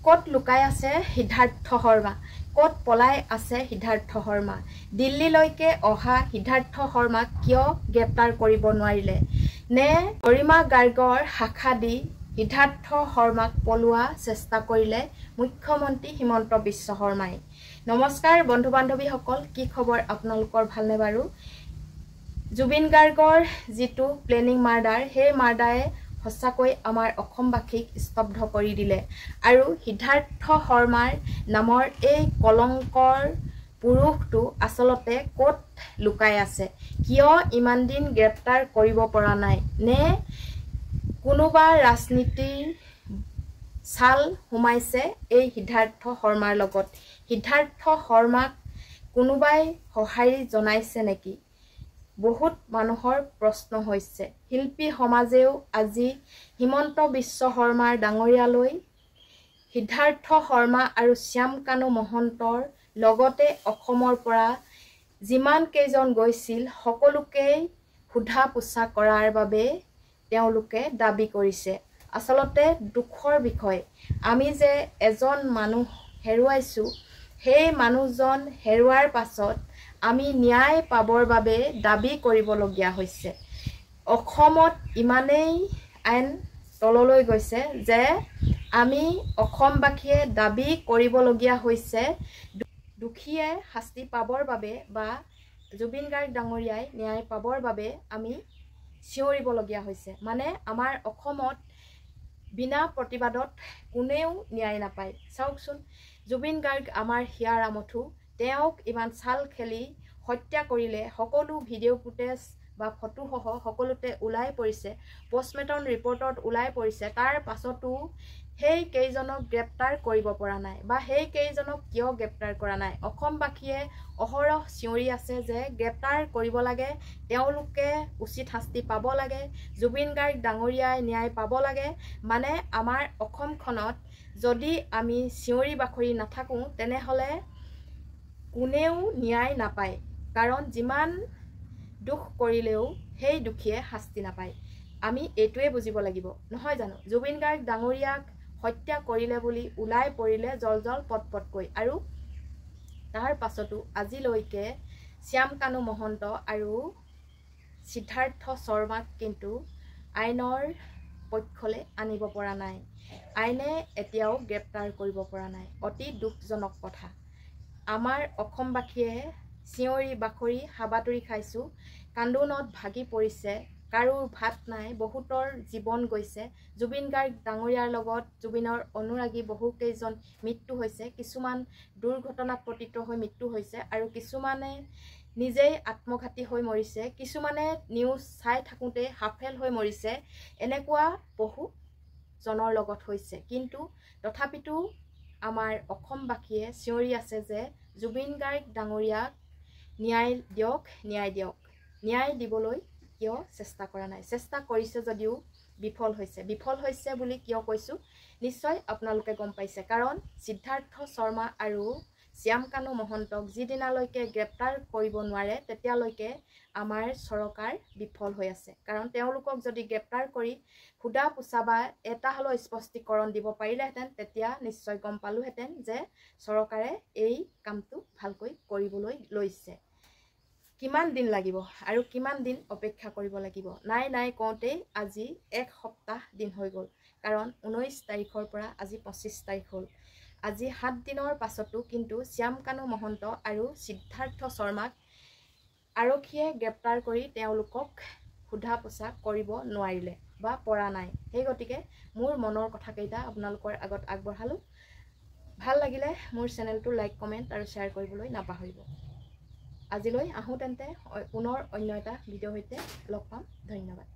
ক'ত লুকাই আছে সিদ্ধাৰ্থ শৰ্মা, ক'ত পলাই আছে সিদ্ধাৰ্থ শৰ্মা? দিল্লীলৈকে অহা সিদ্ধাৰ্থ শৰ্মাক কিয় গ্ৰেপ্তাৰ কৰিব নোৱাৰিলে? নে গৰিমা গাৰ্গৰ শাখা দি সিদ্ধাৰ্থ শৰ্মাক পলোৱা চেষ্টা কৰিলে মুখ্যমন্ত্ৰী হিমন্ত বিশ্ব শৰ্মাই? নমস্কাৰ বন্ধু বান্ধৱীসকল, কি খবৰ আপোনালোকৰ? ভালনে বাৰু? জুবিন গাৰ্গৰ যিটো প্লেনিং মাৰ্ডাৰ, সেই মাৰ্ডাৰে সঁচাকৈ আমাৰ অসমবাসীক স্তব্ধ কৰি দিলে। আৰু সিদ্ধাৰ্থ শৰ্মাৰ নামৰ এই কলংকৰ পুৰুষটো আচলতে ক'ত লুকাই আছে? কিয় ইমান দিন গ্ৰেপ্তাৰ কৰিব পৰা নাই? নে কোনোবা ৰাজনীতিৰ ছাল সোমাইছে এই সিদ্ধাৰ্থ শৰ্মাৰ লগত? সিদ্ধাৰ্থ শৰ্মাক কোনোবাই সঁহাৰি জনাইছে নেকি? বহুত মানুহৰ প্ৰশ্ন হৈছে। শিল্পী সমাজেও আজি হিমন্ত বিশ্ব শৰ্মাৰ ডাঙৰীয়ালৈ সিদ্ধাৰ্থ শৰ্মা আৰু শ্যাম কানু মহন্তৰ লগতে অসমৰ পৰা যিমান কেইজন গৈছিল সকলোকেই সোধা পোছা কৰাৰ বাবে তেওঁলোকে দাবী কৰিছে। আচলতে দুখৰ বিষয়, আমি যে এজন মানুহ হেৰুৱাইছোঁ, সেই মানুহজন হেৰুৱাৰ পাছত আমি ন্যায় পাবৰ বাবে দাবী কৰিবলগীয়া হৈছে। অসমত ইমানেই আইন তললৈ গৈছে যে আমি অসমবাসীয়ে দাবী কৰিবলগীয়া হৈছে দোষীয়ে শাস্তি পাবৰ বাবে বা জুবিন গাৰ্গ ডাঙৰীয়াই ন্যায় পাবৰ বাবে আমি চিঞৰিবলগীয়া হৈছে। মানে আমাৰ অসমত বিনা প্ৰতিবাদত কোনেও ন্যায় নাপায়। চাওকচোন, জুবিন গাৰ্গ আমাৰ হিয়াৰ আমঠু, তেওঁক ইমান ছাল খেলি হত্যা কৰিলে, সকলো ভিডিঅ' ফুটেজ বা ফটোসহ সকলোতে ওলাই পৰিছে, পষ্টমৰ্টেম ৰিপৰ্টত ওলাই পৰিছে। তাৰ পাছতো সেই কেইজনক গ্ৰেপ্তাৰ কৰিব পৰা নাই বা সেই কেইজনক কিয় গ্ৰেপ্তাৰ কৰা নাই? অসমবাসীয়ে অহৰহ চিঞৰি আছে যে গ্ৰেপ্তাৰ কৰিব লাগে, তেওঁলোকে উচিত শাস্তি পাব লাগে, জুবিন গাৰ্গ ডাঙৰীয়াই ন্যায় পাব লাগে। মানে আমাৰ অসমখনত যদি আমি চিঞৰি বাখৰি নাথাকোঁ তেনেহ'লে কোনেও ন্যায় নাপায়। কাৰণ যিমান দুখ কৰিলেও সেই দুখীয়ে শাস্তি নাপায়। আমি এইটোৱে বুজিব লাগিব, নহয় জানো? জুবিন গাৰ্গ ডাঙৰীয়াক হত্যা কৰিলে বুলি ওলাই পৰিলে জল পটকৈ, আৰু তাৰ পাছতো আজিলৈকে শ্যাম কানু মহন্ত আৰু সিদ্ধাৰ্থ শৰ্মাক কিন্তু আইনৰ পক্ষলৈ আনিব পৰা নাই। আইনে এতিয়াও গ্ৰেপ্তাৰ কৰিব পৰা নাই। অতি দুখজনক কথা। আমাৰ অসমবাসীয়ে চিঞৰি বাখৰি হাবাতৰি খাইছোঁ, কান্দোনত ভাগি পৰিছে, কাৰো ভাত নাই, বহুতৰ জীৱন গৈছে। জুবিন গাৰ্গ ডাঙৰীয়াৰ লগত জুবিনৰ অনুৰাগী বহুকেইজন মৃত্যু হৈছে, কিছুমান দুৰ্ঘটনাত পতিত হৈ মৃত্যু হৈছে আৰু কিছুমানে নিজেই আত্মঘাতী হৈ মৰিছে, কিছুমানে নিউজ চাই থাকোঁতে হাফেল হৈ মৰিছে। এনেকুৱা বহুজনৰ লগত হৈছে। কিন্তু তথাপিতো আমাৰ অসমবাসীয়ে চিঞৰি আছে যে জুবিন গাৰ্গ ডাঙৰীয়াক ন্যায় দিয়ক, ন্যায় দিয়ক। ন্যায় দিবলৈ কিয় চেষ্টা কৰা নাই? চেষ্টা কৰিছে যদিও বিফল হৈছে। বিফল হৈছে বুলি কিয় কৈছোঁ নিশ্চয় আপোনালোকে গম পাইছে। কাৰণ সিদ্ধাৰ্থ শৰ্মা আৰু শ্যাম কানু মহন্তক যিদিনালৈকে গ্ৰেপ্তাৰ কৰিব নোৱাৰে তেতিয়ালৈকে আমাৰ চৰকাৰ বিফল হৈ আছে। কাৰণ তেওঁলোকক যদি গ্ৰেপ্তাৰ কৰি সোধা পোছা বা এটা হ'লেও স্পষ্টীকৰণ দিব পাৰিলেহেঁতেন তেতিয়া নিশ্চয় গম পালোহেঁতেন যে চৰকাৰে এই কামটো ভালকৈ কৰিবলৈ লৈছে। কিমান দিন লাগিব আৰু কিমান দিন অপেক্ষা কৰিব লাগিব? নাই কওঁতেই আজি এক সপ্তাহ দিন হৈ গ'ল। কাৰণ 19 তাৰিখৰ পৰা আজি 25 তাৰিখ হ'ল। আজি 7 দিনৰ পাছতো কিন্তু শ্যাম কানু মহন্ত আৰু সিদ্ধাৰ্থ শৰ্মাক আৰক্ষীয়ে গ্ৰেপ্তাৰ কৰি তেওঁলোকক সোধা পোছা কৰিব নোৱাৰিলে বা পৰা নাই। সেই গতিকে মোৰ মনৰ কথাকেইটা আপোনালোকৰ আগত আগবঢ়ালোঁ। ভাল লাগিলে মোৰ চেনেলটো লাইক, কমেণ্ট আৰু শ্বেয়াৰ কৰিবলৈ নাপাহৰিব। আজিলৈ আহোঁ তেন্তে পুনৰ অন্য এটা ভিডিঅ'ৰ সৈতে লগ পাম। ধন্যবাদ।